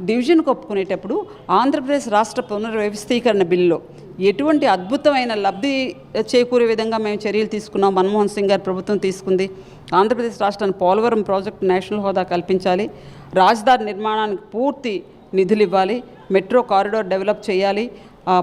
డివిజన్కు ఒప్పుకునేటప్పుడు ఆంధ్రప్రదేశ్ రాష్ట్ర పునర్వ్యవస్థీకరణ బిల్లులో ఎటువంటి అద్భుతమైన లబ్ధి చేకూరే విధంగా మేము చర్యలు తీసుకున్నాం. మన్మోహన్ సింగ్ గారి ప్రభుత్వం తీసుకుంది. ఆంధ్రప్రదేశ్ రాష్ట్రానికి పోలవరం ప్రాజెక్టు నేషనల్ హోదా కల్పించాలి, రాజధాని నిర్మాణానికి పూర్తి నిధులు ఇవ్వాలి, మెట్రో కారిడార్ డెవలప్ చేయాలి,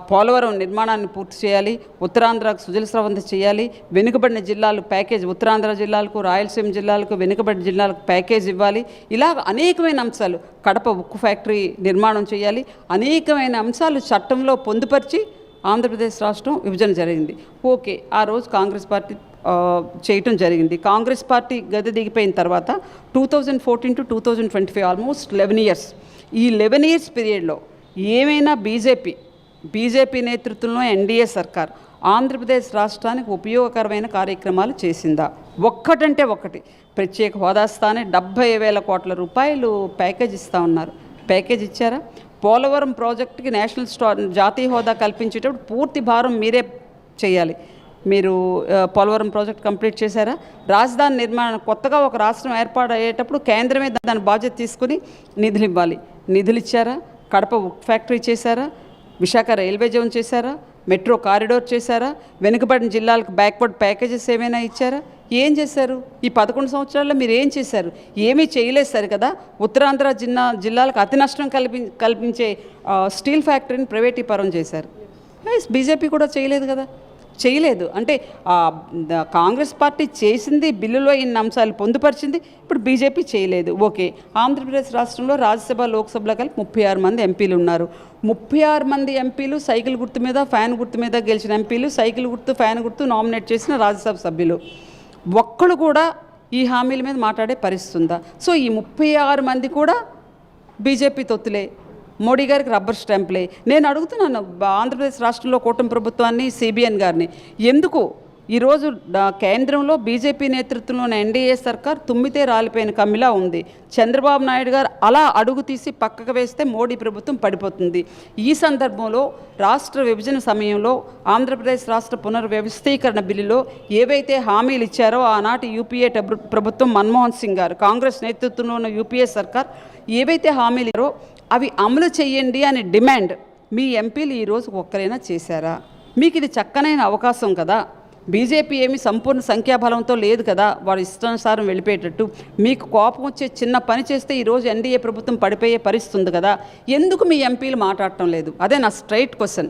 పోలవరం నిర్మాణాన్ని పూర్తి చేయాలి, ఉత్తరాంధ్రకు సుజల స్రవంతి చేయాలి, వెనుకబడిన జిల్లాలు ప్యాకేజ్, ఉత్తరాంధ్ర జిల్లాలకు, రాయలసీమ జిల్లాలకు, వెనుకబడిన జిల్లాలకు ప్యాకేజ్ ఇవ్వాలి. ఇలాగ అనేకమైన అంశాలు, కడప ఉక్కు ఫ్యాక్టరీ నిర్మాణం చేయాలి, అనేకమైన అంశాలు చట్టంలో పొందుపరిచి ఆంధ్రప్రదేశ్ రాష్ట్రం విభజన జరిగింది. ఓకే, ఆ రోజు కాంగ్రెస్ పార్టీ చేయటం జరిగింది. కాంగ్రెస్ పార్టీ గది దిగిపోయిన తర్వాత 2014 to 2025 ఆల్మోస్ట్ 11 ఇయర్స్. ఈ 11 ఇయర్స్ పీరియడ్లో ఏమైనా బీజేపీ నేతృత్వంలో ఎన్డీఏ సర్కార్ ఆంధ్రప్రదేశ్ రాష్ట్రానికి ఉపయోగకరమైన కార్యక్రమాలు చేసిందా? ఒక్కటంటే ఒకటి, ప్రత్యేక హోదా స్థానే 70,000 కోట్ల రూపాయలు ప్యాకేజ్ ఇస్తూ ఉన్నారు. ప్యాకేజ్ ఇచ్చారా? పోలవరం ప్రాజెక్టుకి జాతీయ హోదా కల్పించేటప్పుడు పూర్తి భారం మీరే చేయాలి. మీరు పోలవరం ప్రాజెక్ట్ కంప్లీట్ చేశారా? రాజధాని నిర్మాణం, కొత్తగా ఒక రాష్ట్రం ఏర్పాటు అయ్యేటప్పుడు కేంద్రమే దాని బాధ్యత తీసుకుని నిధులు ఇవ్వాలి. నిధులు ఇచ్చారా? కడప ఉక్ ఫ్యాక్టరీ చేశారా? విశాఖ రైల్వే జోన్ చేశారా? మెట్రో కారిడోర్ చేశారా? వెనుకబడిన జిల్లాలకు బ్యాక్వర్డ్ ప్యాకేజెస్ ఏమైనా ఇచ్చారా? ఏం చేశారు? ఈ 11 సంవత్సరాల్లో మీరు ఏం చేశారు? ఏమీ చేయలేదు సరి కదా. ఉత్తరాంధ్ర జిల్లాలకు అతి నష్టం కల్పించే స్టీల్ ఫ్యాక్టరీని ప్రైవేటీకరణ చేశారు. బీజేపీ కూడా చేయలేదు కదా, చేయలేదు. అంటే కాంగ్రెస్ పార్టీ చేసింది, బిల్లులో ఇన్ని అంశాలు పొందుపరిచింది, ఇప్పుడు బీజేపీ చేయలేదు. ఓకే, ఆంధ్రప్రదేశ్ రాష్ట్రంలో రాజ్యసభ లోక్సభలో కలిపి 36 మంది ఎంపీలు ఉన్నారు. 36 మంది ఎంపీలు సైకిల్ గుర్తు మీద, ఫ్యాన్ గుర్తు మీద గెలిచిన ఎంపీలు, సైకిల్ గుర్తు, ఫ్యాన్ గుర్తు నామినేట్ చేసిన రాజ్యసభ సభ్యులు ఒక్కళ్ళు కూడా ఈ హామీల మీద మాట్లాడే పరిస్థితి ఉందా? సో ఈ 36 మంది కూడా బీజేపీ తొత్తులే, మోడీ గారికి రబ్బర్ స్టాంపులే. నేను అడుగుతున్నాను ఆంధ్రప్రదేశ్ రాష్ట్రంలో కూటమి ప్రభుత్వాన్ని, సిబిఎన్ గారిని, ఎందుకు ఈరోజు కేంద్రంలో బీజేపీ నేతృత్వంలోని ఎన్డీఏ సర్కార్ తుమ్మితే రాలిపోయిన కమ్మిలా ఉంది. చంద్రబాబు నాయుడు గారు అలా అడుగు తీసి పక్కకు వేస్తే మోడీ ప్రభుత్వం పడిపోతుంది. ఈ సందర్భంలో రాష్ట్ర విభజన సమయంలో ఆంధ్రప్రదేశ్ రాష్ట్ర పునర్వ్యవస్థీకరణ బిల్లులో ఏవైతే హామీలు ఇచ్చారో ఆనాటి యూపీఏ ప్రభుత్వం, మన్మోహన్ సింగ్ గారు, కాంగ్రెస్ నేతృత్వంలో ఉన్న యూపీఏ సర్కార్ ఏవైతే హామీలు ఇచ్చారో అవి అమలు చేయండి అనే డిమాండ్ మీ ఎంపీలు ఈరోజు ఒక్కరైనా చేశారా? మీకు ఇది చక్కనైన అవకాశం కదా. బీజేపీ ఏమి సంపూర్ణ సంఖ్యాబలంతో లేదు కదా, వారి ఇష్టానుసారం వెళ్ళిపోయేటట్టు. మీకు కోపం వచ్చే చిన్న పని చేస్తే ఈరోజు ఎన్డీఏ ప్రభుత్వం పడిపోయే పరిస్థితి ఉంది కదా. ఎందుకు మీ ఎంపీలు మాట్లాడటం లేదు? అదే నా స్ట్రైట్ క్వశ్చన్.